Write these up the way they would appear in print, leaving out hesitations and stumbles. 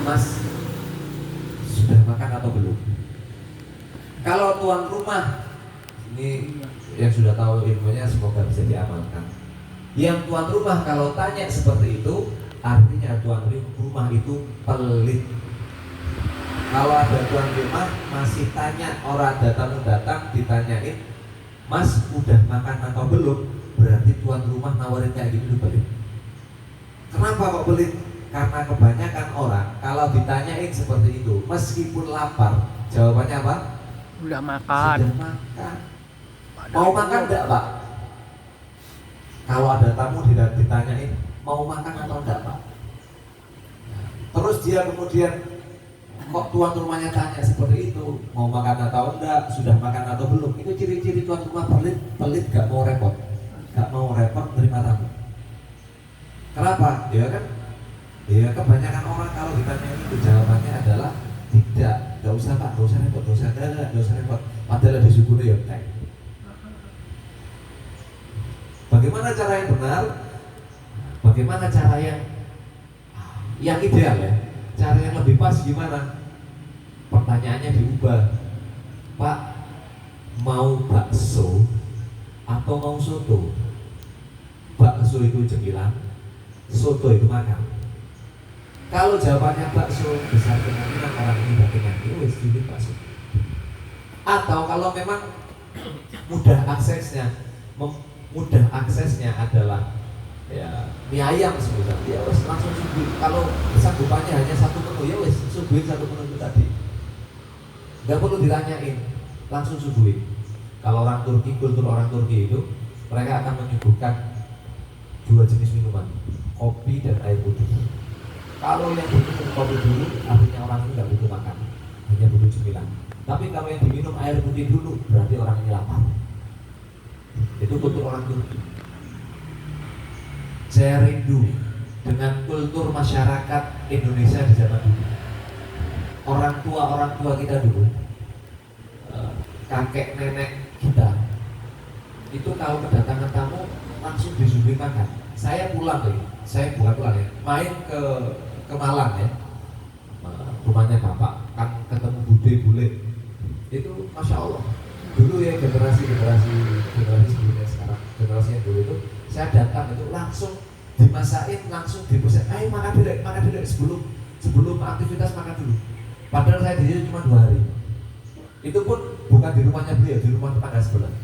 Mas sudah makan atau belum? Kalau tuan rumah, ini yang sudah tahu ilmunya semoga bisa diamalkan. Yang tuan rumah kalau tanya seperti itu, artinya tuan rumah itu pelit. Kalau ada tuan rumah masih tanya, orang datang ditanyain, Mas udah makan atau belum? Berarti tuan rumah nawarin kayak gitu pelit. Kenapa kok pelit? Karena kebanyakan orang kalau ditanyain seperti itu, meskipun lapar, jawabannya apa? Udah makan. Sudah makan. Mau makan enggak, Pak? Kalau ada tamu ditanyain, mau makan atau enggak, Pak? Terus dia kemudian, kok tuan rumahnya tanya seperti itu, mau makan atau enggak, sudah makan atau belum? Itu ciri-ciri tuan rumah pelit gak mau repot, gak mau repot terima tamu. Kenapa? Ya kan? Ya kebanyakan orang kalau ditanya itu jawabannya adalah tidak, gak usah Pak, gak usah repot, gak usah repot. Padahal disyukuri ya teh. Bagaimana cara yang benar? Bagaimana cara yang ideal ya? Cara yang lebih pas gimana? Pertanyaannya diubah. Pak, mau bakso atau mau soto? Bakso itu cemilan, soto itu makan. Kalau jawabannya bakso, besar kemungkinan orang ini udah kenyang, wis pilih bakso. Atau kalau memang mudah aksesnya adalah ya mie ayam sebutnya, ya wis langsung suguhin. Kalau sanggupannya hanya satu menu, ya wis suguhin satu menu itu tadi. Gak perlu ditanyain, langsung suguhin. Kalau orang Turki, kultur orang Turki itu mereka akan menyuguhkan dua jenis minuman, kopi dan air putih. Kalau yang diminum kopi dulu, artinya orang ini nggak butuh makan, hanya butuh cemilan. Tapi kalau yang diminum air putih dulu, berarti orang ini lapar. Itu kultur orang Turki. Saya rindu dengan kultur masyarakat Indonesia di zaman dulu. Orang tua kita dulu, kakek nenek kita, itu kalau kedatangan tamu langsung disuguhi makan. Saya pulang main ke Malang ya, rumahnya bapak, kan ketemu bude bule, itu masya Allah. Dulu ya generasi sebelumnya sekarang, generasi yang dulu itu, saya datang itu langsung dimasakin, langsung dipesan, ayo makan dulu sebelum aktivitas makan dulu. Padahal saya di sini cuma 2 hari. Itu pun bukan di rumahnya beliau, di rumah tetangga sebelah.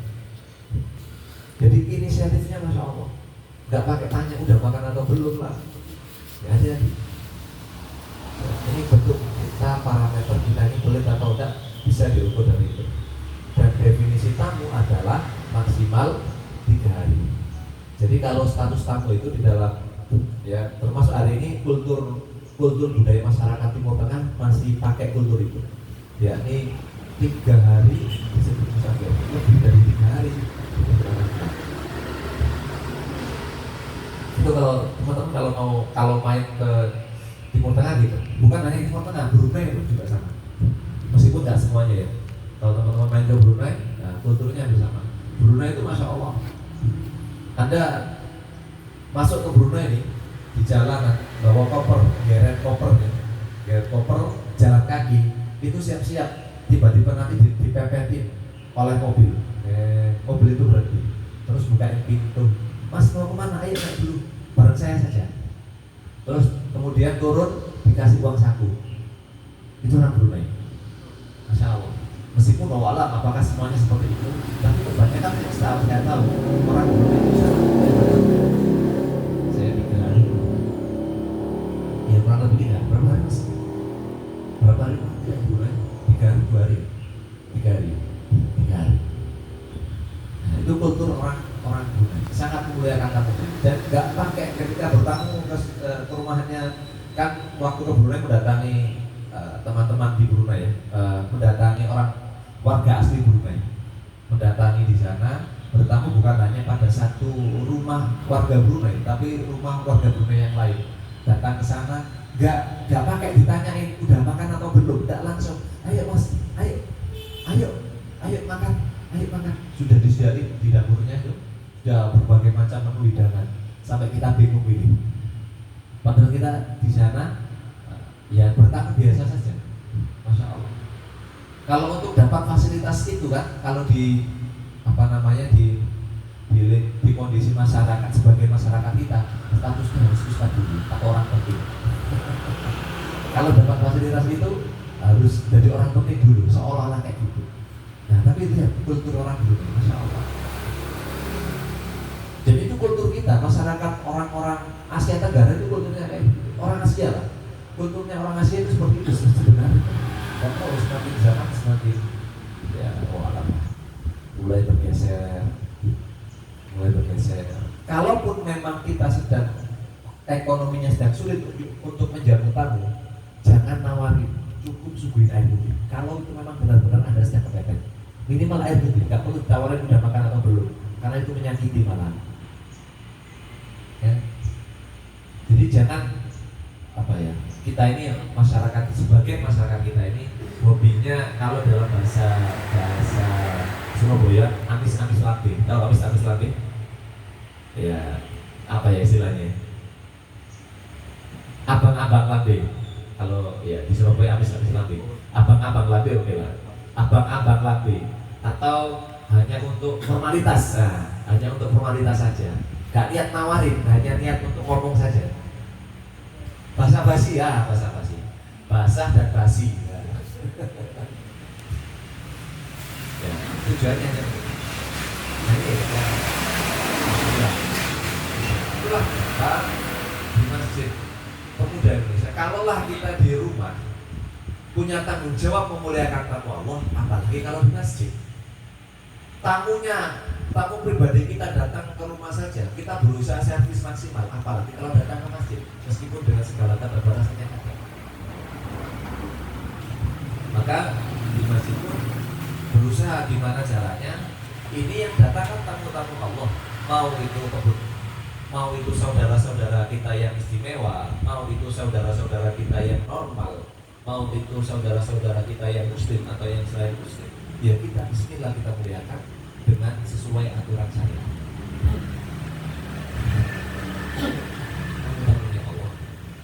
Jadi inisiatifnya masya Allah. Gak pakai tanya udah makan atau belum lah. Ya hati-hati. Ini bentuk kita, parameter kita ini pelit atau enggak bisa diukur dari itu. Dan definisi tamu adalah maksimal 3 hari. Jadi kalau status tamu itu di dalam ya termasuk hari ini kultur budaya masyarakat Timur Tengah masih pakai kultur itu. Yakni 3 hari disebut musafir, lebih dari 3 hari. Itu kalau teman-teman kalau main ke Timur Tengah gitu, bukan hanya Timur Tengah, Brunei pun juga sama. Meskipun tidak semuanya ya. Kalau teman-teman main ke Brunei, nah, kulturnya hampir sama. Brunei itu masya Allah. Anda masuk ke Brunei nih, di jalanan bawa koper, geret koper, jalan kaki, itu siap-siap tiba-tiba nanti dipepetin oleh mobil. Mobil itu berhenti, terus bukain pintu. Mas mau kemana? Ayo naik dulu, bareng saya saja. Terus kemudian turun dikasih uang saku. Itu orang Brunei. Masya Allah. Meskipun walau apakah semuanya seperti itu, tapi kebanyakan yang saya tahu orang Brunei itu saya 3 hari. Ya kurang lebih 3 hari. Berapa hari mas? Berapa hari? Ya Brunei 3 hari, 2 hari, 3 hari, 3 hari. Nah, itu kultur orang Brunei, sangat memuliakan tamu dan nggak pakai ketika bertamu ke rumahnya. Kan waktu ke Brunei mendatangi teman-teman di Brunei ya, mendatangi warga asli Brunei, mendatangi di sana bertamu bukan hanya pada satu rumah warga Brunei, tapi rumah warga Brunei yang lain. Datang ke sana nggak pakai ditanyain udah makan atau belum, nggak langsung, ayo mas, ayo makan. Sudah disediain di dapurnya itu, sudah berbagai macam menu hidangan sampai kita bingung ini. Padahal kita di sana ya bertamu biasa saja, masya Allah. Kalau untuk dapat fasilitas itu kan, kalau di apa namanya di kondisi masyarakat sebagai masyarakat kita, statusnya harus ustaz dulu atau orang penting. Kalau dapat fasilitas itu harus jadi orang penting dulu, seolah-olah kayak gitu. Nah, tapi lihat kultur orang dulu, masya Allah. Jadi itu kultur kita, masyarakat orang-orang Asia Tenggara itu kulturnya kayak gitu. Orang Asia lah, kulturnya orang Asia itu seperti itu sebenarnya. Dan kalau semakin zaman semakin ya alam mulai bergeser. Kalaupun memang kita sedang ekonominya sedang sulit untuk menjamu tamu, jangan nawarin, cukup suguhin air putih. Kalau itu memang benar-benar Anda sedang kepepet, minimal air putih, nggak perlu tawarin udah makan atau belum, karena itu menyakiti malah. Ya. Jadi jangan apa ya, kita ini masyarakat, sebagai masyarakat kita ini hobinya kalau dalam bahasa Surabaya amis-amis lambe. Tahu amis-amis lambe? Ya, apa ya istilahnya? Abang-abang lambe. Kalau ya di Surabaya amis-amis lambe. Abang-abang lambe oke lah. Abang-abang lambe atau hanya untuk formalitas. Nah, hanya untuk formalitas saja. Gak niat nawarin, hanya niat untuk ngomong saja. Basa-basi ya, basa-basi. Basah dan basi. Ya, tujuannya hanya itulah Pak di Masjid Pemuda Indonesia. Kalaulah kita di rumah punya tanggung jawab memuliakan tamu Allah, apalagi kalau di masjid. Tamu pribadi kita datang ke rumah saja, kita berusaha servis maksimal, apalagi kalau datang ke masjid, meskipun dengan segala keterbatasannya ada. Maka di masjid pun berusaha gimana caranya. Ini yang datang kan tamu-tamu Allah, mau itu saudara-saudara kita yang istimewa, mau itu saudara-saudara kita yang normal, mau itu saudara-saudara kita yang muslim atau yang selain muslim. Ya kita bismillah, kita muliakan dengan sesuai aturan syariat.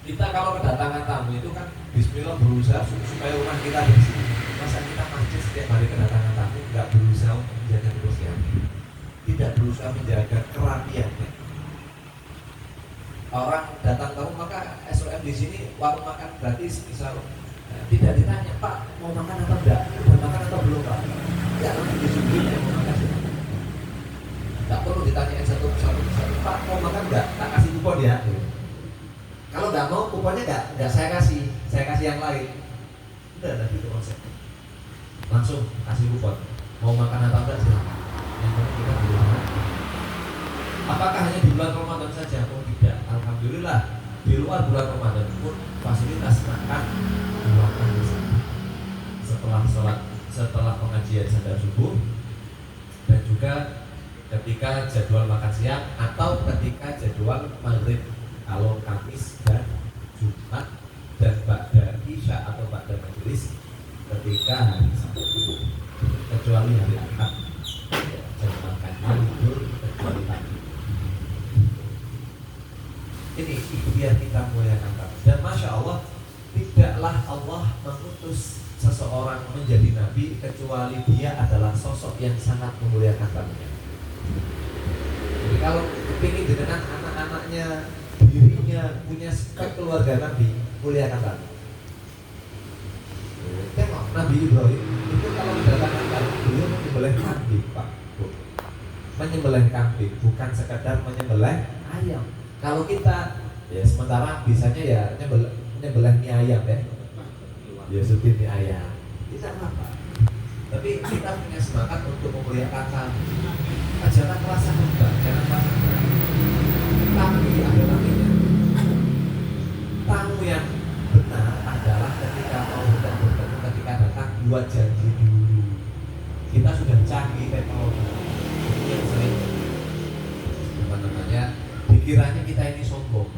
Kita kalau kedatangan tamu itu kan bismillah berusaha supaya rumah kita bersih. Masa kita masjid setiap hari kedatangan tamu nggak berusaha untuk menjaga kebersihan, tidak berusaha menjaga kerapian. Orang datang tamu maka SOM di sini warung makan gratis misal, tidak ditanya Pak mau makan atau enggak, udah makan atau belum Pak, ya nanti disuguhin yang mau makan. Nggak perlu ditanyain satu Pak mau makan enggak, tak kasih kupon ya. Kalau nggak mau kuponnya nggak saya kasih yang lain. Udah nanti itu konsepnya. Langsung kasih kupon. Mau makan atau enggak silakan. Yang penting kita di rumah. Apakah hanya di bulan Ramadan saja? Oh tidak. Alhamdulillah di luar bulan Ramadan pun fasilitas makan dua kali setelah pengajian sadar subuh, dan juga ketika jadwal makan siang atau ketika jadwal maghrib kalau Kamis dan Jumat, dan ba'da Isya atau ba'da majelis ketika hari Sabtu, kecuali hari Ahad jam makannya libur kecuali pagi. Ini biar kita muliakan tamu. Dan masya Allah, tidaklah Allah mengutus seseorang menjadi nabi kecuali dia adalah sosok yang sangat memuliakan tamunya. Jadi kalau kepingin dengan anak-anaknya, dirinya punya sifat keluarga Nabi, muliakan tamu. Tengok Nabi Ibrahim itu kalau mendatangkan tamu, beliau menyembelih kambing, Pak. Menyembelih kambing, bukan sekedar menyembelih ayam. Kalau kita ya sementara bisanya ya menyembelih mie ayam ya. Ya supir mie ayam. Tidak apa-apa. Tapi kita punya semangat untuk memuliakan tamu. Jangan merasa beban, jangan merasa beban. Tapi ada namanya. Tamu yang benar adalah ketika mau bertemu, ketika datang buat janji dulu. Kita sudah canggih teknologi. Yang sering dikiranya kita ini sombong.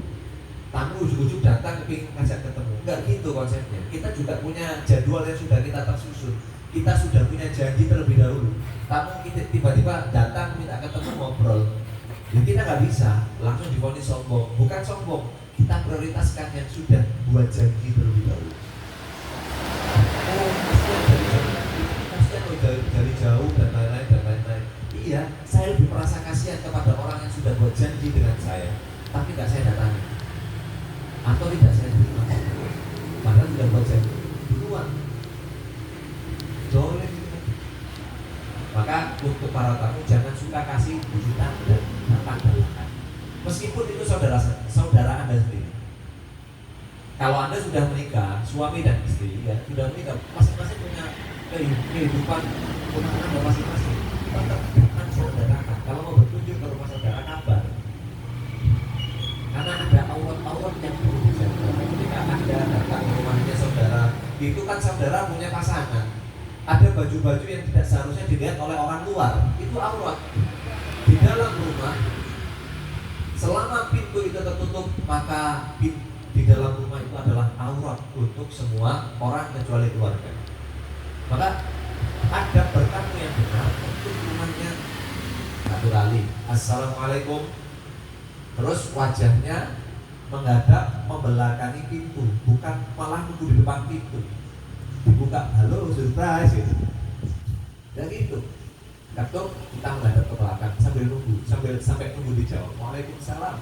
Tamu ujuk-ujuk datang ingin ngajak ketemu. Enggak gitu konsepnya. Kita juga punya jadwal yang sudah kita tersusun. Kita sudah punya janji terlebih dahulu. Tamu kita tiba-tiba datang minta ketemu ngobrol. Ya kita nggak bisa langsung divonis sombong. Bukan sombong. Kita prioritaskan yang sudah buat janji terlebih dahulu. Oh, kasihan dari jauh dan lain-lain. Iya, saya lebih merasa kasihan kepada orang yang sudah buat janji dengan saya, tapi tidak saya datangi atau tidak saya terima, padahal sudah buat janji duluan. Boleh. Maka untuk para tamu jangan suka kasih kejutan dan datang. Meskipun itu saudara Anda sendiri. Kalau Anda sudah menikah, suami dan istri ya sudah menikah, masing-masing punya kehidupan rumah tangga masing-masing. Tetap datang saudarakan. Kalau mau berkunjung ke rumah saudara, kabar. Karena ada aurat-aurat yang perlu dijaga. Ketika Anda datang ke rumahnya saudara, itu kan saudara punya pasangan. Ada baju-baju yang tidak seharusnya dilihat oleh orang luar, itu aurat. Di dalam rumah, selama pintu itu tertutup, maka di dalam rumah itu adalah aurat untuk semua orang kecuali keluarga. Maka ada bertamu yang benar untuk rumahnya satu kali, assalamualaikum, terus wajahnya menghadap membelakangi pintu, bukan malah nunggu di depan pintu. Dibuka, halo, surprise gitu. Dan gitu. Ketuk, kita menghadap ke belakang sambil nunggu, sampai nunggu dijawab. Waalaikumsalam.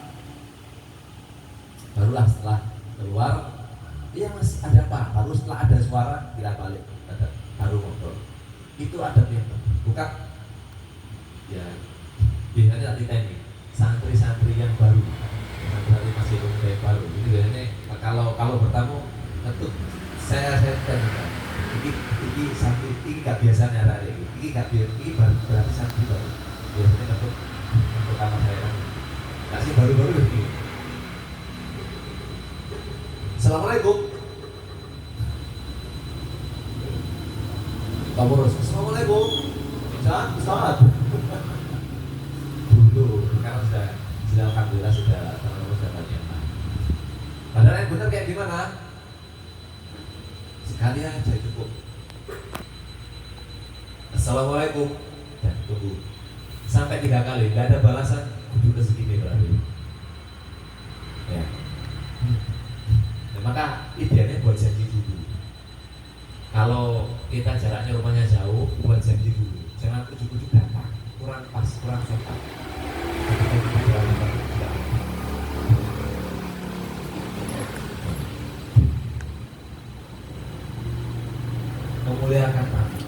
Barulah setelah keluar, iya mas, ada apa? Baru setelah ada suara, kita balik, baru ngobrol. Itu adab yang bukan ya biasanya nanti teknik santri-santri yang baru, santri masih umur yang baru. Jadi biasanya kalau bertamu ketuk. Saya tanya, ini santri, ini nggak biasa nyara ini nggak biasa, ini berarti santri baru. Biasanya untuk kamar saya, kasih baru-baru begini. Assalamualaikum. Kamu harus assalamualaikum. Selamat. Dulu, sekarang sudah alhamdulillah sudah tanya. Padahal yang benar kayak gimana? Sekali aja cukup. Assalamualaikum dan tunggu sampai 3 kali, nggak ada balasan, kudu rezeki berarti. Ya. Nah, maka idealnya buat janji dulu. Kalau kita jaraknya rumahnya jauh, buat janji dulu. Jangan ujuk-ujuk datang, kurang pas, kurang sopan. Memuliakan tamu.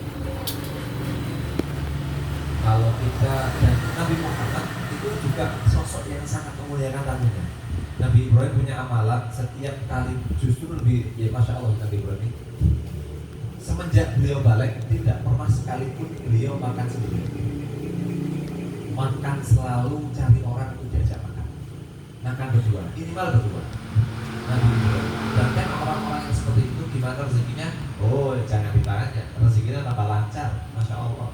Kalau kita dan Nabi Muhammad itu juga sosok yang sangat memuliakan tamunya. Nabi Ibrahim punya amalan setiap kali, justru lebih ya masya Allah Nabi Ibrahim itu. Semenjak beliau balik tidak pernah sekalipun beliau makan sendiri. Makan selalu cari orang untuk diajak makan. Makan berdua, minimal berdua. Nabi Ibrahim. Dan kan orang-orang yang seperti itu gimana rezekinya? Oh, jangan ditanya, rezekinya tambah lancar, masya Allah.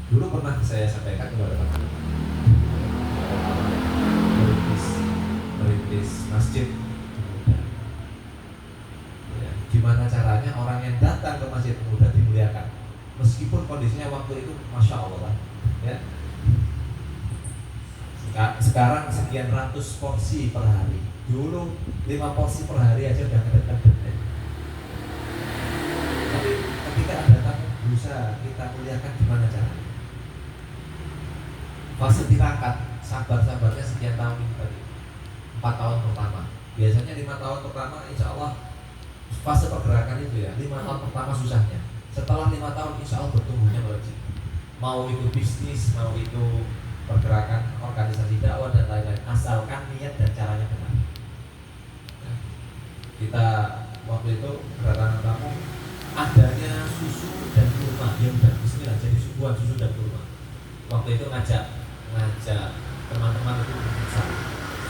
Dulu pernah saya sampaikan kepada teman-teman merintis masjid. Ya, gimana caranya orang yang datang ke masjid pemuda dimuliakan, meskipun kondisinya waktu itu masya Allah, ya. Sekarang sekian ratus porsi per hari. Dulu 5 porsi per hari aja udah ngedek-ngedek. Tapi ketika ada tamu berusaha kita muliakan gimana caranya? Fase tirakat, sabar-sabarnya sekian tahun ini tadi. 4 tahun pertama. Biasanya 5 tahun pertama insya Allah fase pergerakan itu ya. 5 tahun pertama susahnya. Setelah 5 tahun insya Allah bertumbuhnya melejit. Mau itu bisnis, mau itu pergerakan organisasi dakwah dan lain-lain, asalkan niat dan caranya benar. Kita waktu itu kedatangan tamu, adanya susu dan kurma, ya udah bismillah jadi suguhan susu dan kurma. Waktu itu ngajak teman-teman itu besar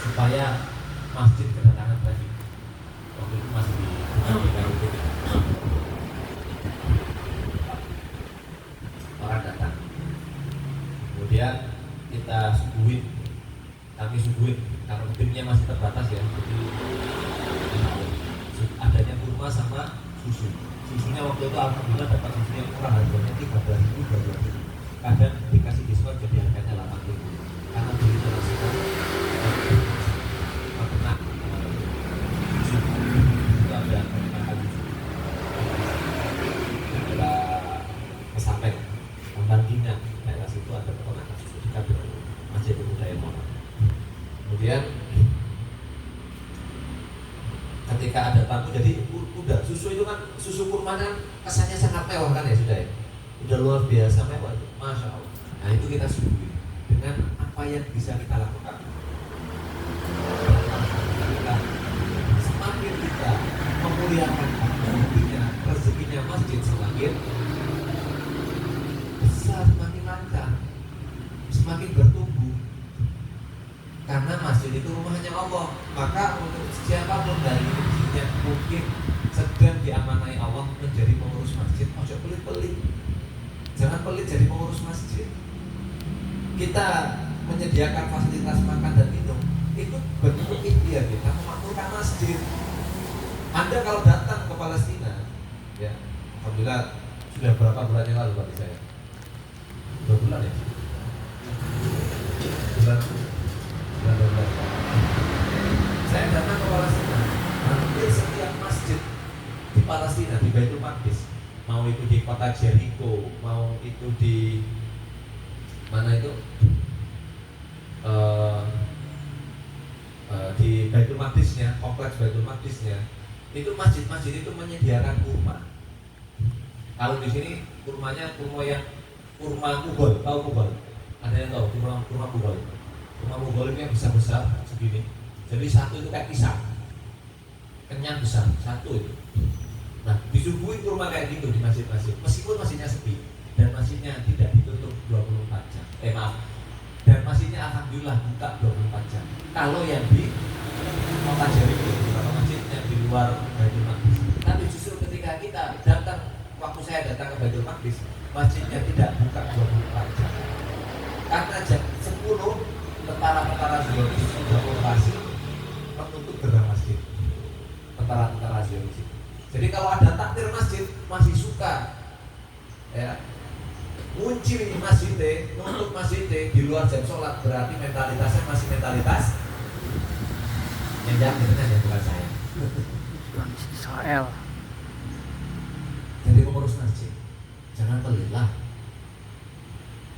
supaya masjid kedatangan tadi. Waktu itu masih di orang datang, kemudian kita kami suguhin karena timnya masih terbatas ya, jadi adanya kurma sama susunya waktu itu alhamdulillah dapat susu yang murah, harganya 13.000 kadang dikasih diskon jadi harganya 8.000 karena beli terus Kemudian ketika ada tamu, jadi udah susu itu kan, susu kurma kan kesannya sangat mewah kan ya, sudah ya, udah luar biasa mewah, masya Allah. Nah itu kita suguhi dengan apa yang bisa kita lakukan. Semakin kita memuliakan rezekinya masjid semakin besar, semakin lancar, semakin bertumbuh. Karena masjid itu rumahnya Allah. Maka untuk siapapun dari yang mungkin sedang diamanai Allah menjadi pengurus masjid, ojo pelit-pelit. Jangan pelit jadi pengurus masjid. Kita menyediakan fasilitas makan dan minum, itu bentuk ikhtiar kita memakmurkan masjid. Anda kalau datang ke Palestina, ya, alhamdulillah sudah berapa bulan yang lalu bagi saya? 2 bulan ya? Bulan. Saya datang ke Palestina, hampir setiap masjid di Palestina, di Baitul Maqdis, mau itu di kota Jericho, mau itu di mana itu, di Baitul Maqdisnya, kompleks Baitul Maqdisnya, itu masjid-masjid itu menyediakan kurma. Kalau di sini kurmanya kurma Mughal, tahu Mughal? Ada yang tahu kurma Mughal? Kurma Mughal itu yang besar-besar segini. Jadi satu itu kayak pisang, kenyang besar satu itu. Nah, disuguhin kurma kayak gitu di masjid-masjid, meskipun masjidnya sepi dan masjidnya tidak ditutup 24 jam. Dan masjidnya alhamdulillah buka 24 jam. Kalau yang di kota Jericho, kalau masjidnya di luar Baitul Maqdis. Tapi justru ketika kita datang, waktu saya datang ke Baitul Maqdis, masjidnya tidak buka 24 jam. Karena jam 10 tentara-tentara Zionis sudah operasi menutup gerbang masjid. Tentara-tentara Zionis. Jadi kalau ada takbir masjid masih suka, ya, kunci masjid, nutup masjid di luar jam sholat, berarti mentalitasnya masih mentalitas yang jangan ya, bukan saya. Israel. Jadi pengurus masjid, jangan pelitlah.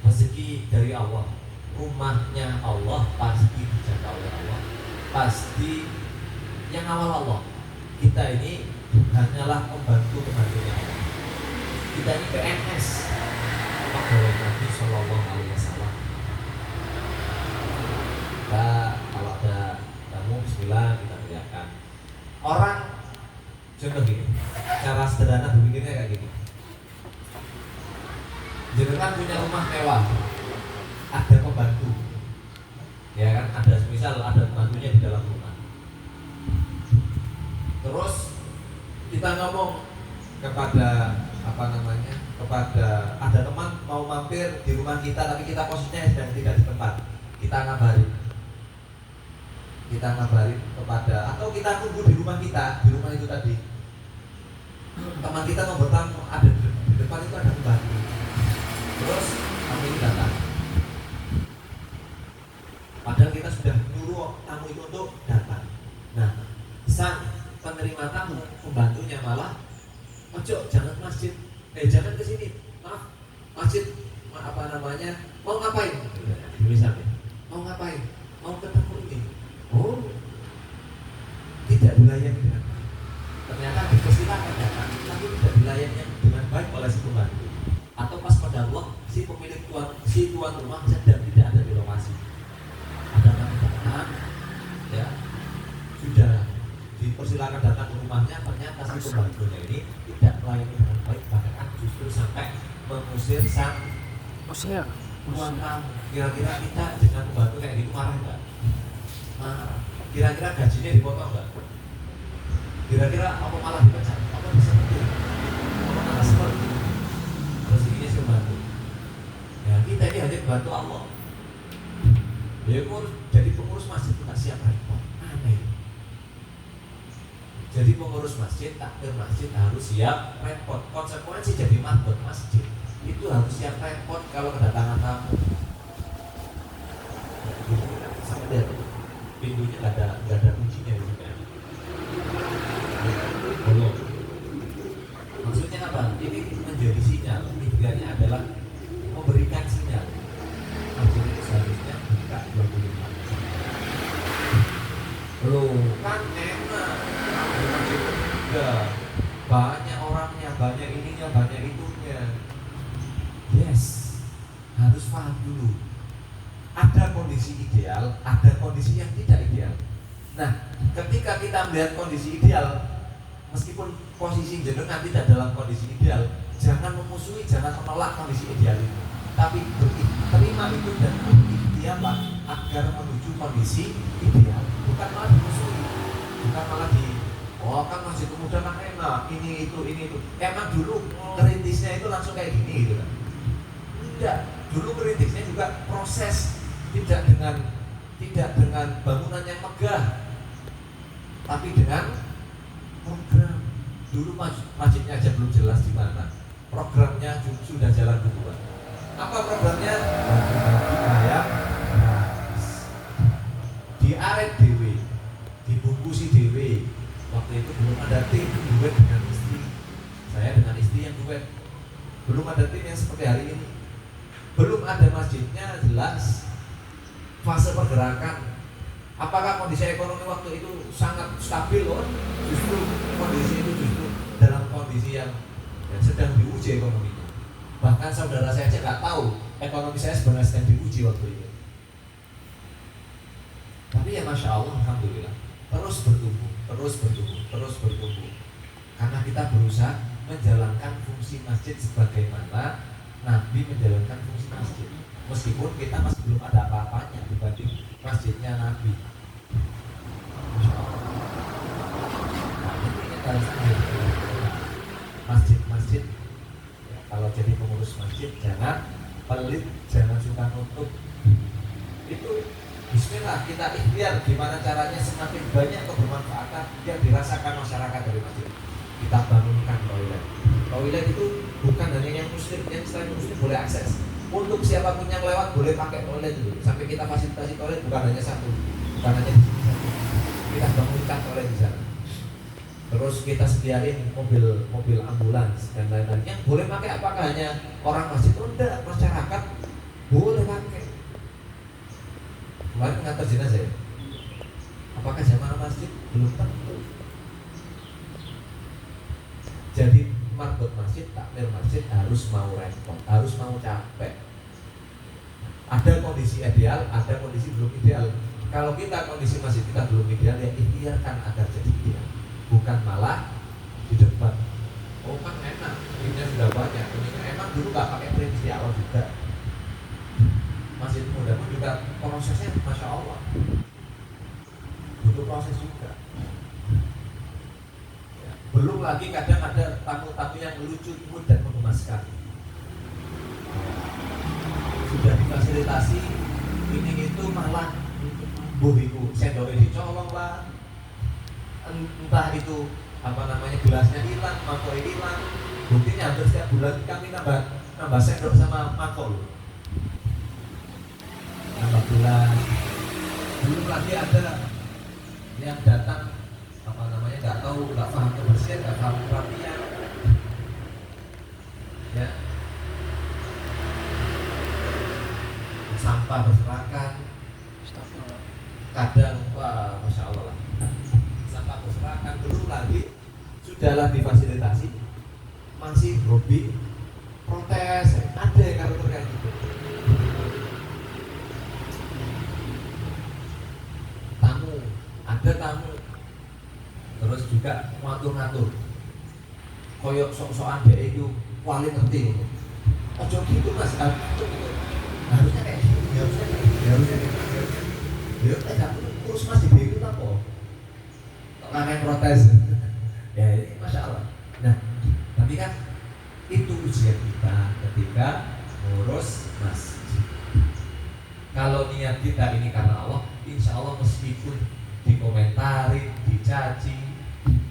Rezeki dari Allah, rumahnya Allah pasti dijaga oleh Allah, pasti yang awal Allah. Kita ini hanyalah pembantu-pembantunya Allah. Kita ini PNS pegawai Nabi Sallallahu Alaihi Wasallam. Kita kalau ada tamu bismillah kita teriakan. Orang contoh gini, cara sederhana berpikirnya kayak gini. Jangan punya rumah mewah, ada pembantu, ya kan? Ada misal ada pembantunya di dalam rumah. Terus kita ngomong kepada kepada ada teman mau mampir di rumah kita, tapi kita posisinya sedang tidak di tempat. Kita ngabarin kepada, atau kita tunggu di rumah kita, di rumah itu tadi. Teman kita mau bertamu, ada di depan itu ada pembantu. Terus kami datang. Padahal kita sudah nyuruh tamu itu untuk datang. Nah, sang penerima tamu, pembantunya malah, ojo jangan masjid, jangan ke sini, maaf, masjid, mau ngapain? Tulisannya, mau ngapain? Mau ketemu ini. Oh, tidak dilayani dengan baik. Ternyata dipersilakan datang, tapi tidak dilayani dengan baik oleh si pembantu. Atau pas pada Allah, si pemilik tuan rumah sedang tidak ada di lokasi. Ada datang, ya, sudah dipersilakan datang ke rumahnya, ternyata si pembantunya ini tidak melayani dengan baik, bahkan justru sampai mengusir sang tuan tamu. Kira-kira kita dengan pembantu kayak gitu marah nggak? Marah. Kira-kira gajinya dipotong nggak? Kira-kira apa malah dipecat? Apa bisa betul? Apa malah seperti itu? Terus ini sih pembantu. Ya kita ini hanya bantu Allah. Ya jadi pengurus masjid kita siap repot. Aneh. Jadi pengurus masjid, takmir masjid harus siap repot. Konsekuensi jadi marbot masjid itu harus siap repot kalau kedatangan tamu. Sampai pintunya nggak ada kuncinya gitu kan. Belum. Maksudnya apa? Ini menjadi sinyal. Tujuannya adalah memberikan sinyal. Masjid itu seharusnya buka 24 jam. kan enak. Di masjid itu enggak. Banyak orangnya, banyak ininya, banyak itunya. Yes, harus paham dulu. Ada kondisi ideal, ada kondisi yang tidak ideal. Nah, ketika kita melihat kondisi ideal, meskipun posisi jenengan tidak dalam kondisi ideal, jangan memusuhi, jangan menolak kondisi ideal itu, tapi terima itu dan berikhtiar agar menuju kondisi ideal, bukan malah dimusuhi, bukan malah oh kan masjid pemuda kan enak, ini itu, emang dulu ngerintisnya itu langsung kayak gini gitu kan? Tidak, dulu ngerintisnya juga proses, tidak dengan bangunan yang megah, tapi dengan program. Dulu masjidnya aja belum jelas di mana, programnya sudah jalan duluan. Apa programnya? Bayar gratis, diarek dewe, dibungkusi dewe. Waktu itu belum ada tim duet dengan istri, saya dengan istri yang duet. Belum ada tim yang seperti hari ini, belum ada masjidnya jelas. Fase pergerakan, apakah kondisi ekonomi waktu itu sangat stabil? Justru kondisi itu dalam kondisi yang sedang diuji ekonominya. Bahkan saudara saya aja nggak tahu ekonomi saya sebenarnya sedang diuji waktu itu. Tapi ya masya Allah, alhamdulillah, terus bertumbuh. Karena kita berusaha menjalankan fungsi masjid sebagaimana Nabi menjalankan fungsi masjid. Meskipun kita masih belum ada apa-apanya dibanding masjidnya Nabi. Masjid, ya, kalau jadi pengurus masjid jangan pelit, jangan suka nutup. Itu bismillah, kita ikhtiar gimana caranya semakin banyak kebermanfaatan yang dirasakan masyarakat dari masjid. Kita bangunkan toilet. Toilet itu bukan hanya yang muslim, yang selain muslim boleh akses. Untuk siapapun yang lewat boleh pakai toilet dulu. Sampai kita fasilitasi toilet bukan hanya satu, bukan hanya di sini satu. Kita bangunkan toilet di sana. Terus kita sediain mobil ambulans dan lain-lain. Yang boleh pakai apakah hanya orang masjid? Enggak, masyarakat boleh pakai. Kemarin ngantar jenazah ya? Apakah jamaah masjid? Belum tentu. Jadi marbot masjid, takmir masjid harus mau repot, harus mau capek. Ada kondisi ideal, ada kondisi belum ideal. Kalau kita kondisi masjid kita belum ideal, ya ikhtiarkan agar jadi ideal, bukan malah di depan. Oh kan enak, ini sudah banyak. Ini emang dulu nggak pakai prinsip di awal juga. Masjid muda pun juga prosesnya masya Allah, butuh proses juga. Belum lagi kadang ada tamu-tamu yang lucu, imut dan mengemaskan. Sudah difasilitasi ini itu malah buhiku sendoknya dicolong lah, entah itu gelasnya hilang, mangkoknya hilang. Buktinya hampir setiap bulan kami nambah sendok sama mangkok, nambah gelas. Belum lagi ada yang datang nggak tahu, nggak paham kebersihan, nggak paham kerapian, ya, sampah berserakan. Kadang wah masya Allah lah, sampah berserakan. Belum lagi sudahlah difasilitasi masih hobi protes, ada yang karakter kayak gitu. Ada tamu terus juga ngatur-ngatur koyok sok-sokan dia itu wali ngerti. Ojo gitu mas, harusnya kayak gini, harusnya kayak gini. Ya terus mas di BU apa? Kalian protes. Ya ini masya Allah. Nah, tapi kan itu ujian kita ketika ngurus masjid. Kalau niat kita ini karena Allah, insya Allah meskipun dikomentari, dicaci,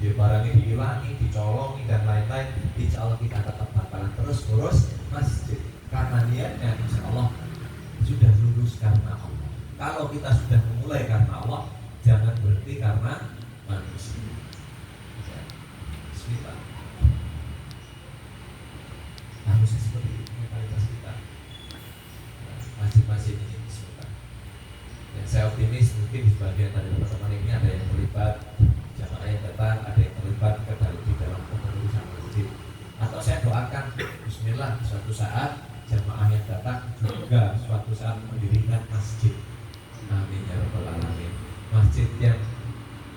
barangnya dihilangi, dicolongi dan lain-lain, insya Allah kita tetap bakalan terus ngurus masjid karena niatnya insya Allah sudah lulus karena Allah. Kalau kita sudah memulai karena Allah, jangan berhenti karena manusia. Bismillah. Harusnya seperti itu mentalitas kita. Masjid-masjid ini bismillah. Ya, saya optimis mungkin di sebagian dari teman-teman ini ada yang terlibat jamaah yang datang, ada yang terlibat di dalam pengurusan masjid. Atau saya doakan Bismillah suatu saat jamaah yang datang juga suatu saat mendirikan masjid. Amin ya rabbal alamin. Masjid yang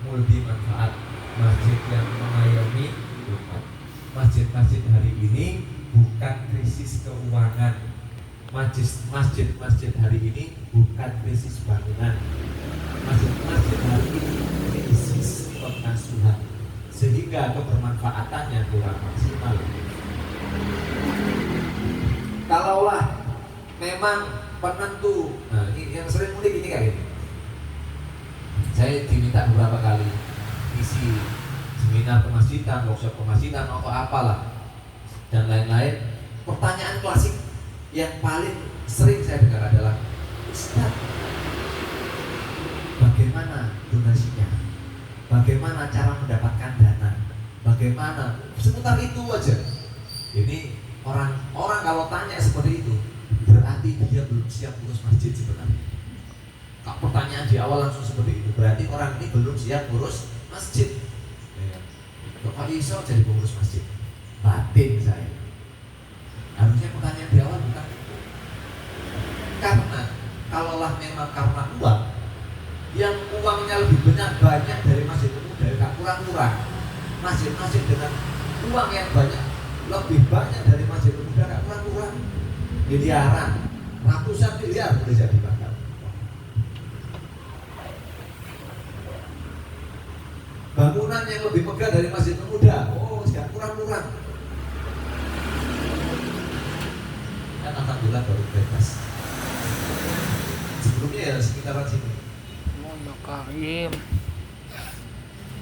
multi manfaat, masjid yang mengayomi umat. Masjid-masjid hari ini bukan krisis keuangan. Masjid hari ini bukan krisis bangunan. Masjid hari ini krisis pengasuhan, sehingga kebermanfaatannya kurang maksimal. Kalaulah memang penentu, nah ini yang sering mudik ini kayak gini. Saya diminta beberapa kali isi seminar kemasjidan, workshop kemasjidan atau apalah dan lain-lain. Pertanyaan klasik yang paling sering saya dengar adalah, Ustaz, bagaimana donasinya? Bagaimana cara mendapatkan dana? Bagaimana? Seputar itu aja. Ini orang kalau tanya seperti itu, berarti dia belum siap urus masjid sebenarnya. Kalau pertanyaan di awal langsung seperti itu, berarti orang ini belum siap urus masjid. Kok iso jadi pengurus masjid? Batin saya. Harusnya pertanyaan di awal bukan itu. Karena kalaulah memang karena uang, yang uangnya lebih banyak dari masjid pemuda, gak kurang-kurang. Masjid-masjid dengan uang yang banyak, lebih banyak dari masjid pemuda, gak kurang-kurang. Miliaran, ratusan miliar boleh jadi bahkan. Bangunan yang lebih megah dari masjid pemuda, oh gak kurang-kurang. Dan alhamdulillah baru bebas. Sebelumnya ya sekitaran sini. Karim.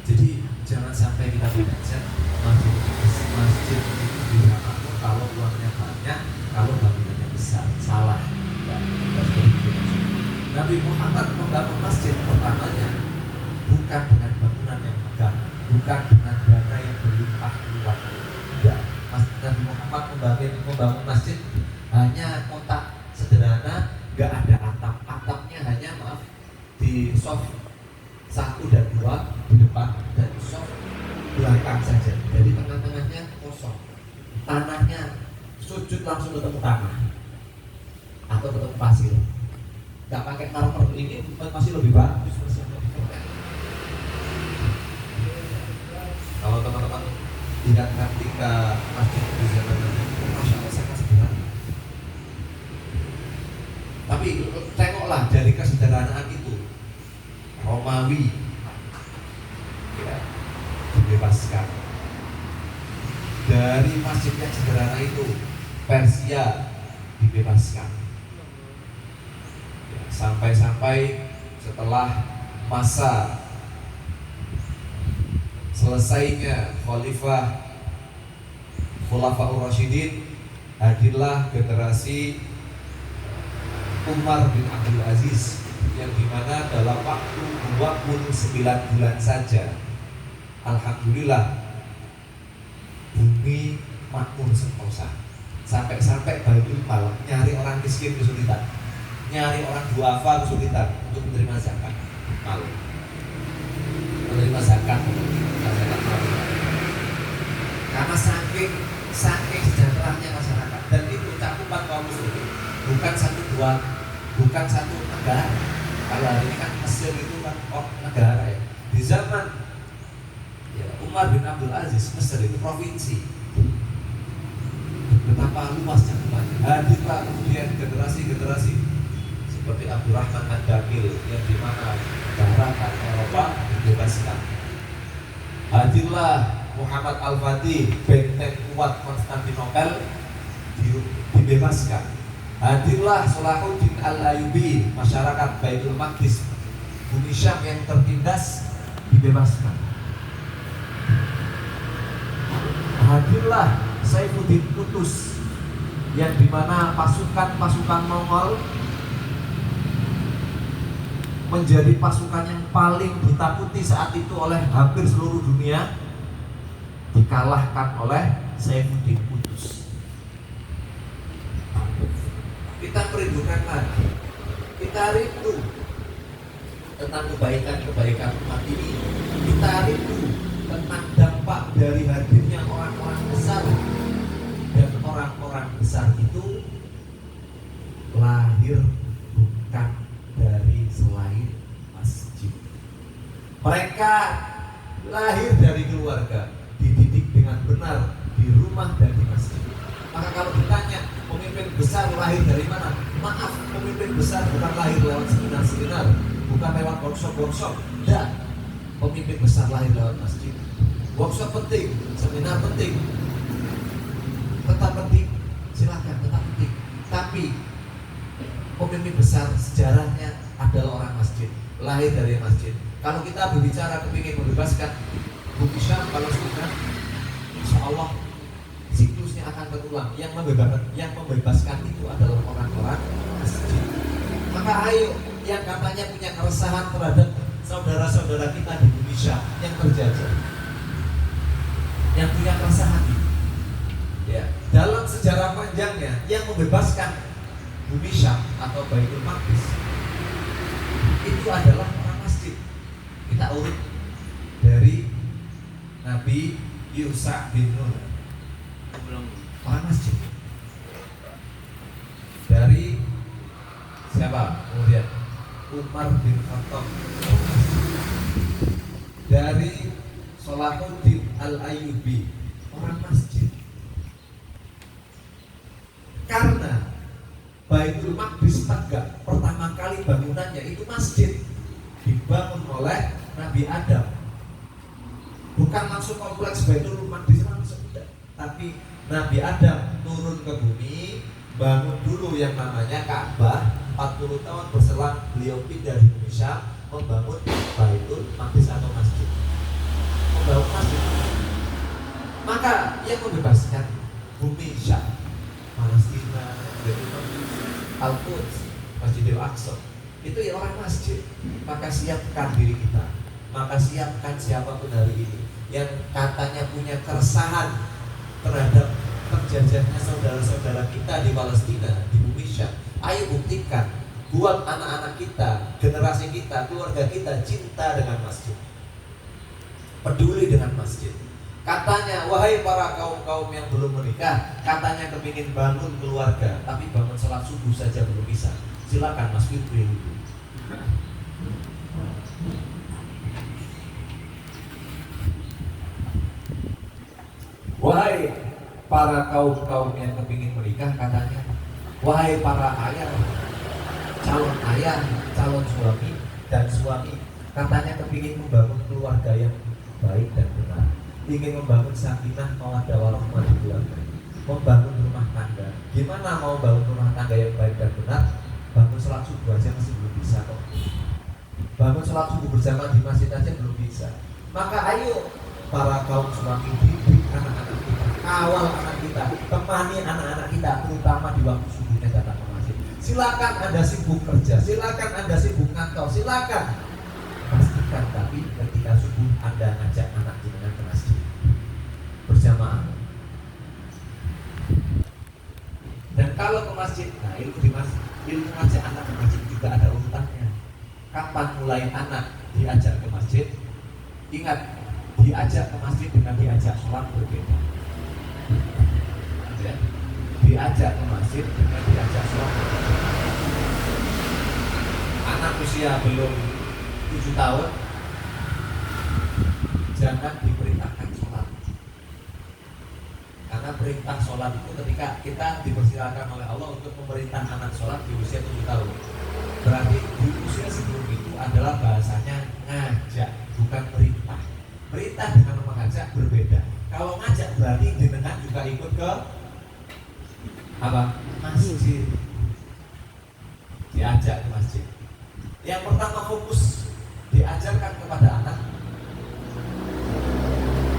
Jadi jangan sampai kita mindset masjid itu bisa makmur kalau uangnya banyak, kalau bangunannya besar. Salah. Nabi Muhammad membangun masjid pertamanya bukan dengan bangunan yang megah, bukan dengan dana yang berlimpah ruah. Tidak. Nabi Muhammad membangun masjid hanya kotak sederhana, nggak ada atap. Atapnya hanya di soft 1 dan 2 di depan dan soft belakang saja. Jadi tengah-tengahnya kosong. Tanahnya sujud langsung ketemu tanah atau ketemu pasir. Nggak pakai marmer, ini masih lebih bagus. Kalau teman-teman tidak ketika masjid di zaman Masya Allah sangat sederhana. Tapi tengoklah dari kesederhanaan itu, Romawi ya, dibebaskan. Dari masjid yang sederhana itu, Persia dibebaskan. Ya, sampai-sampai setelah masa selesainya Khulafaur Rasyidin, hadirlah generasi Umar bin Abdul Aziz, yang dimana dalam waktu 29 bulan saja alhamdulillah bumi makmur sentosa. Sampai-sampai Baitul Mal nyari orang miskin kesulitan, nyari orang duafa kesulitan untuk menerima zakat mal, menerima zakat karena saking sejahteranya masyarakat. Dan itu cakupan kaum muslimin, bukan satu negara. Kalau hari ini kan Mesir itu kan negara ya. Di zaman ya, Umar bin Abdul Aziz, Mesir itu provinsi. Betapa luasnya cakupannya. Hadirlah kemudian generasi-generasi seperti Abdurrahman Ad-Damil, yang dimana daratan Eropa dibebaskan. Hadirlah Muhammad Al-Fatih, benteng kuat Konstantinopel dibebaskan. Hadirlah Salahuddin Al-Ayyubi, masyarakat Baitul Maqdis, bumi Syam yang tertindas dibebaskan. Hadirlah Saifuddin Qutuz, yang dimana pasukan Mongol menjadi pasukan yang paling ditakuti saat itu oleh hampir seluruh dunia, dikalahkan oleh Saifuddin Qutuz. Kita merindukan lagi, kita rindu tentang kebaikan-kebaikan umat ini, kita rindu tentang dampak dari hadirnya orang-orang besar. Dan orang-orang besar itu lahir bukan dari selain masjid. Mereka lahir dari keluarga, dididik dengan benar di rumah dan di masjid. Maka kalau ditanya pemimpin besar lahir dari mana? Maaf, pemimpin besar bukan lahir lewat seminar-seminar, bukan lewat workshop-workshop. Tidak, pemimpin besar lahir lewat masjid. Workshop penting, seminar penting, tetap penting, silakan tetap penting. Tapi pemimpin besar sejarahnya adalah orang masjid, lahir dari masjid. Kalau kita berbicara kepingin membebaskan Bumi Syam, Palestina, insya Allah siklusnya akan berulang. Yang membebaskan itu adalah orang-orang masjid. Maka ayo, yang katanya punya keresahan terhadap saudara-saudara kita di Bumi Syam yang terjajah, yang punya keresahan, ya, dalam sejarah panjangnya yang membebaskan Bumi Syam atau Baitul Maqdis itu adalah orang masjid. Kita urut dari Nabi Yusuf bin Nun, orang masjid. Dari siapa? Kemudian Umar bin Khattab, dari Salahuddin Al-Ayyubi, orang masjid. Karena Baitul Maqdis tegak, pertama kali bangunannya itu masjid, dibangun oleh Nabi Adam. Bukan langsung kompleks Baitul Maqdis langsung, tidak. Tapi Nabi Adam turun ke bumi, bangun dulu yang namanya Ka'bah. 40 tahun berselang beliau pindah di Bumi Syam, membangun Baitul Maqdis atau masjid, membangun masjid. Maka yang membebaskan Bumi Syam, Palestina, Baitul Maqdis, Al-Quds, Masjidil Aqsa, itu ya orang masjid. Maka siapkan diri kita, maka siapkan siapapun hari ini yang katanya punya keresahan terhadap terjajahnya saudara-saudara kita di Palestina, di Bumi Syam. Ayo buktikan, buat anak-anak kita, generasi kita, keluarga kita cinta dengan masjid, peduli dengan masjid. Katanya, wahai para kaum-kaum yang belum menikah, katanya kepingin bangun keluarga, tapi bangun sholat subuh saja belum bisa. Silakan Mas Fitri. Wahai para kaum-kaum yang kepingin menikah, katanya, wahai para ayah, calon suami dan suami, katanya kepingin membangun keluarga yang baik dan benar, ingin membangun sakinah mawaddah warahmah di keluarga, membangun rumah tangga. Gimana mau bangun rumah tangga yang baik dan benar? Bangun sholat subuh aja masih belum bisa kok. Bangun sholat subuh bersama di masjid aja belum bisa. Maka ayo para kaum suami, didik anak-anak kita, kawal anak kita, temani anak-anak kita, terutama di waktu subuhnya datang ke masjid. Silakan Anda sibuk kerja, silakan Anda sibuk kantor, silakan. Pastikan tapi ketika subuh Anda ngajak anak jenengan ke masjid berjamaah. Dan kalau ke masjid, nah ilmu di masjid, ilmu ngajak anak ke masjid juga ada urutannya. Kapan mulai anak diajak ke masjid? Ingat, diajak ke masjid dengan diajak sholat berbeda. Ya. Diajak ke masjid dengan diajak sholat berbeda. Anak usia belum 7 tahun jangan diperintahkan sholat, karena perintah sholat itu ketika kita dipersilakan oleh Allah untuk memerintah anak sholat di usia 7 tahun, berarti di usia sebelum itu adalah bahasanya ngajak, bukan perintah. Perintah dengan mengajak berbeda. Kalau ngajak berarti jenengan juga ikut ke apa? Masjid. Diajak ke masjid. Yang pertama fokus diajarkan kepada anak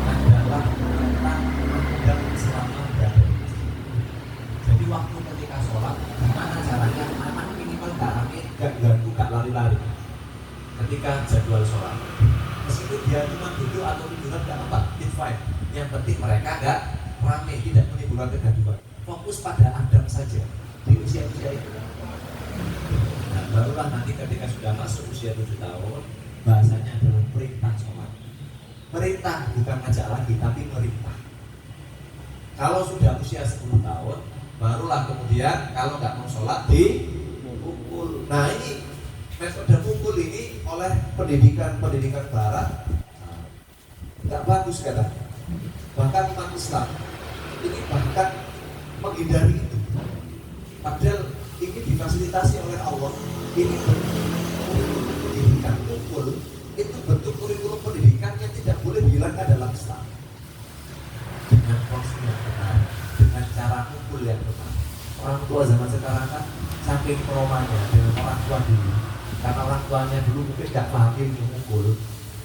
adalah tentang mengundang selama berada di masjid. Jadi waktu ketika sholat, gimana caranya anak minimal gak rame, gak ganggu, gak lari-lari ketika jadwal sholat. Meskipun dia cuma duduk atau tiduran gak apa, it's fine. Yang penting mereka gak rame, tidak menimbulkan kegaduhan. Fokus pada adab saja di usia-usia itu. Nah, barulah nanti ketika sudah masuk usia 7 tahun, bahasanya adalah perintah sholat. Perintah bukan ngajak lagi, tapi merintah. Kalau sudah usia 10 tahun, barulah kemudian kalau nggak mau sholat dipukul. Nah ini metode pukul ini oleh pendidikan barat nggak bagus katanya. Bahkan umat Islam ini bahkan menghindari itu. Padahal ini difasilitasi oleh Allah. Ini bentuk pendidikan pukul, itu bentuk kurikulum pendidikan yang tidak boleh dihilangkan dalam Islam. Dengan porsi yang benar, dengan cara pukul yang benar. Orang tua zaman sekarang kan saking traumanya dengan orang tua dulu, karena orang tuanya dulu mungkin nggak paham ilmu mukul,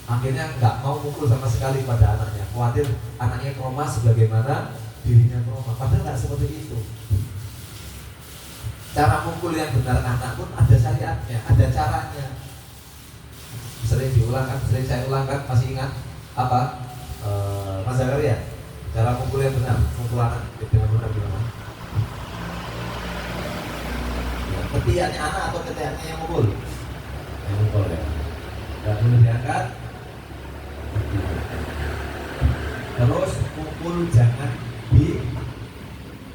akhirnya nggak mau mukul sama sekali pada anaknya, khawatir anaknya trauma sebagaimana dirinya trauma. Padahal nggak seperti itu. Cara mukul yang benar anak pun ada syariatnya, ada caranya. Sering diulangkan, sering saya ulangkan, masih ingat apa? Mas Zakaria, cara mukul yang benar, mukul anak dengan benar gimana? Ya, ketiaknya anak atau ketiaknya yang mukul? Yang mukul ya. Gak boleh diangkat. Terus mukul jangan di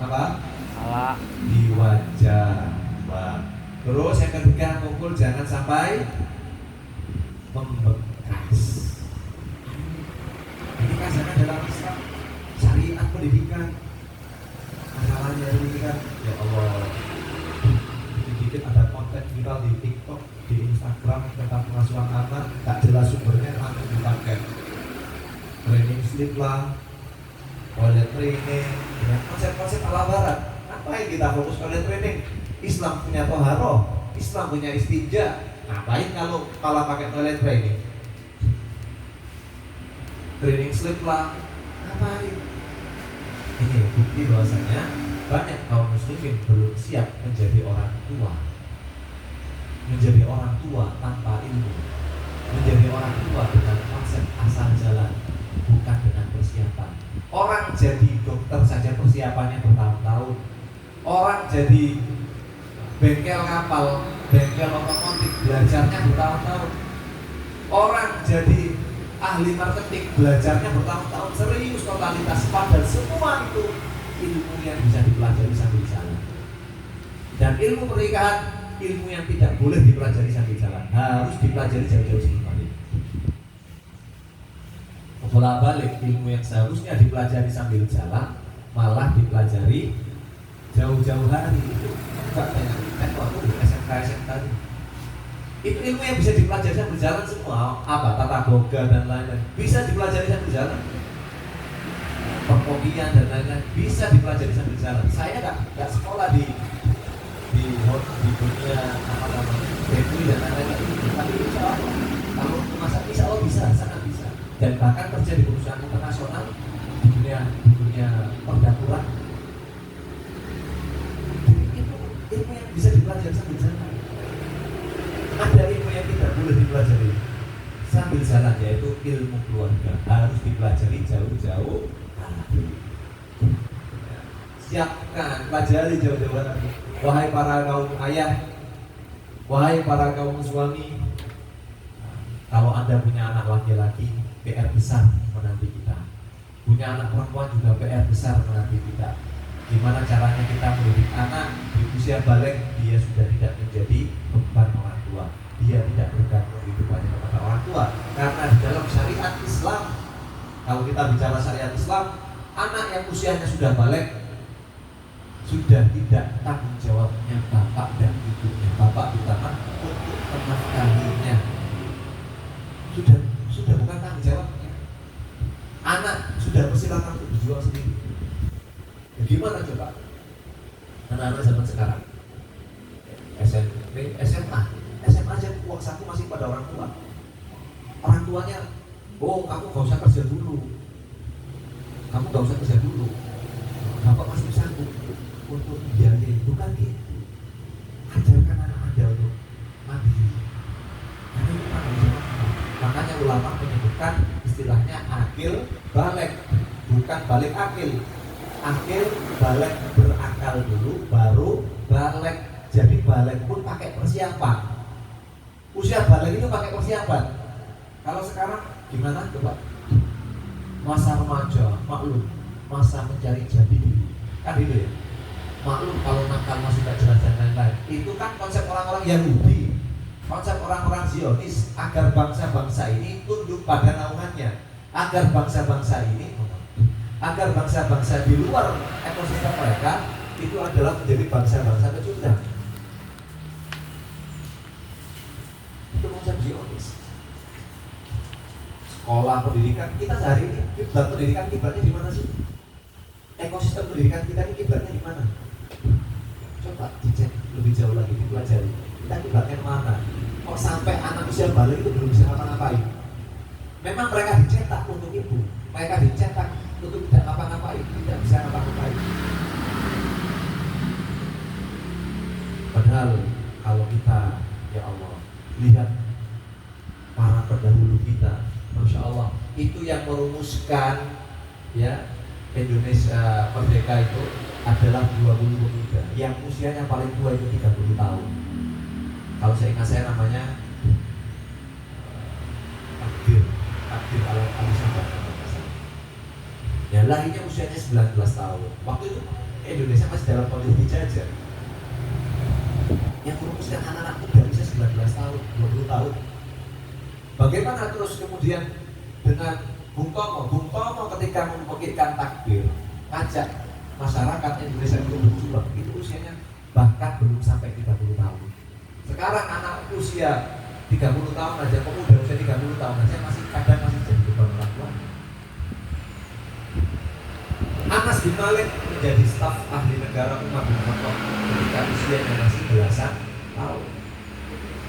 apa? Salah. Di wajah. Wah. Terus yang ketiga, mukul jangan sampai membekas. Ini kasarnya dalam Islam, syariat pendidikan. Masalahnya pendidikan, ya Allah. Dikit ada konten viral di TikTok, di Instagram tentang pengasuhan anak, tak jelas sumbernya, langsung dipakai. Training sleep lah, toilet training, dengan konsep-konsep ala barat. Ngapain kita fokus toilet training? Islam punya toharoh, Islam punya istinja. Ngapain kalau malah pakai toilet training? Training sleep lah, ngapain? Ini bukti bahwasanya banyak kaum muslimin belum siap menjadi orang tua. Menjadi orang tua tanpa ilmu, menjadi orang tua dengan konsep asal jalan, bukan dengan persiapan. Orang jadi dokter saja persiapannya bertahun-tahun. Orang jadi bengkel kapal, bengkel otomotif, belajarnya bertahun-tahun. Orang jadi ahli marketing, belajarnya bertahun-tahun. Serius totalitas, padahal semua itu ilmu yang bisa dipelajari sambil jalan. Dan ilmu pernikahan, ilmu yang tidak boleh dipelajari sambil jalan, harus dipelajari jauh-jauh sebelum kawin. Bolak-balik ilmu yang seharusnya dipelajari sambil jalan, malah dipelajari jauh-jauh hari. Itu enggak kayak waktu di SMK itu ilmu yang bisa dipelajari sambil jalan semua. Apa? Tata boga dan lain-lain bisa dipelajari sambil jalan. Perkopian dan lain-lain bisa dipelajari sambil jalan. Saya nggak sekolah di dunia apa-apa bakery dan lain-lain, tapi insya Allah kalau masak insya Allah bisa, sangat bisa. Dan bahkan kerja di perusahaan internasional di dunia perdakuran. Itu ilmu yang bisa dipelajari sambil jalan. Ada ilmu yang tidak boleh dipelajari sambil jalan, yaitu ilmu keluarga, harus dipelajari jauh-jauh hari. Siapkan, pelajari jauh-jauh hari. Wahai para kaum ayah, wahai para kaum suami, kalau Anda punya anak laki-laki, PR besar menanti kita. Punya anak perempuan juga PR besar menanti kita. Gimana caranya kita mendidik anak di usia balik, dia sudah tidak menjadi beban orang tua, dia tidak bergantung hidupannya kepada orang tua. Karena di dalam syariat Islam, kalau kita bicara syariat Islam, anak yang usianya sudah balik sudah tidak tanggung jawabnya bapak dan ibunya, bapak utama untuk menafkahinya. Sudah bukan tanggung jawabnya. Anak sudah persilakan untuk berjuang sendiri. Bagaimana coba anak-anak zaman sekarang? SMP, SMA aja uang saku masih pada orang tua. Orang tuanya, oh kamu gak usah kerja dulu, bapak masih sanggup untuk biayain. Bukan gitu. Ajarkan anak Anda untuk mandiri. Karena itu tanggung jawab. Makanya ulama menyebutkan istilahnya akil balik, bukan balik akil. Akil balik berakal dulu, baru balik. Jadi balik pun pakai persiapan. Usia balik itu pakai persiapan. Kalau sekarang gimana coba? Masa remaja, maklum, masa mencari jati diri. Kan itu ya. Maklum kalau nakal masih tak jelas dan lain-lain. Itu kan konsep orang-orang Yahudi, konsep orang-orang Zionis agar bangsa-bangsa ini tunduk pada naungannya, agar bangsa-bangsa di luar ekosistem mereka itu adalah menjadi bangsa-bangsa pecundang. Itu konsep Zionis. Sekolah pendidikan kita sehari ini, kiblat pendidikan kiblatnya di mana sih? Ekosistem pendidikan kita ini kiblatnya di mana? Coba dicek lebih jauh lagi, dipelajari. Kita kiblatnya kemana? Kok sampai anak usia balik itu belum bisa ngapa-ngapain? Memang mereka dicetak untuk itu, mereka dicetak untuk tidak ngapa-ngapain, tidak bisa ngapa-ngapain. Padahal kalau kita, ya Allah, lihat para pendahulu kita, Masya Allah, itu yang merumuskan ya Indonesia merdeka itu adalah 20 pemuda yang usianya paling tua itu 30 tahun. Kalau saya ingat saya namanya Takdir Al-Sabah. Ya lahirnya usianya 19 tahun. Waktu itu Indonesia masih dalam kondisi dijajah. Yang merumuskan anak-anak muda bisa 19 tahun, 20 tahun. Bagaimana terus kemudian dengan Bung Tomo ketika membangkitkan takbir, ngajak masyarakat Indonesia untuk berjuang, itu usianya bahkan belum sampai 30 tahun. Sekarang anak usia 30 tahun aja, pemuda usia 30 tahun aja masih jadi beban orang tua. Anas bin Malik menjadi staf ahli negara Umar bin Khattab ketika usianya masih belasan tahun.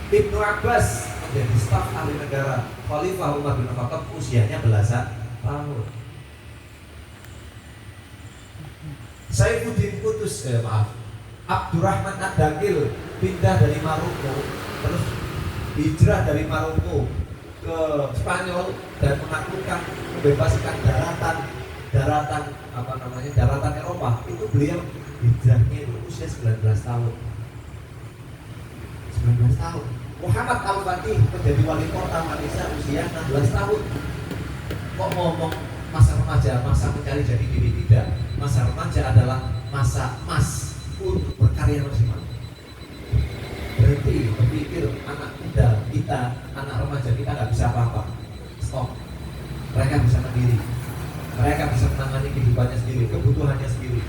Ibnu Abbas menjadi staf ahli negara Khalifah Umar bin Khattab usianya belasan tahun. Saifuddin Qutuz, Abdurrahman Ad-Dakil pindah dari Maroko, terus hijrah dari Maroko ke Spanyol dan menaklukkan, membebaskan daratan Eropa. Itu beliau hijrahnya itu usia 19 tahun. 19 tahun. Muhammad Al-Fatih menjadi wali kota Malaysia usia 16 tahun. Kok ngomong masa remaja, masa mencari jati diri? Tidak. Masa remaja adalah masa emas untuk berkarya maksimal. Berhenti berpikir anak muda kita, anak remaja kita nggak bisa apa-apa. Stop. Mereka bisa mandiri. Mereka bisa menangani kehidupannya sendiri, kebutuhannya sendiri.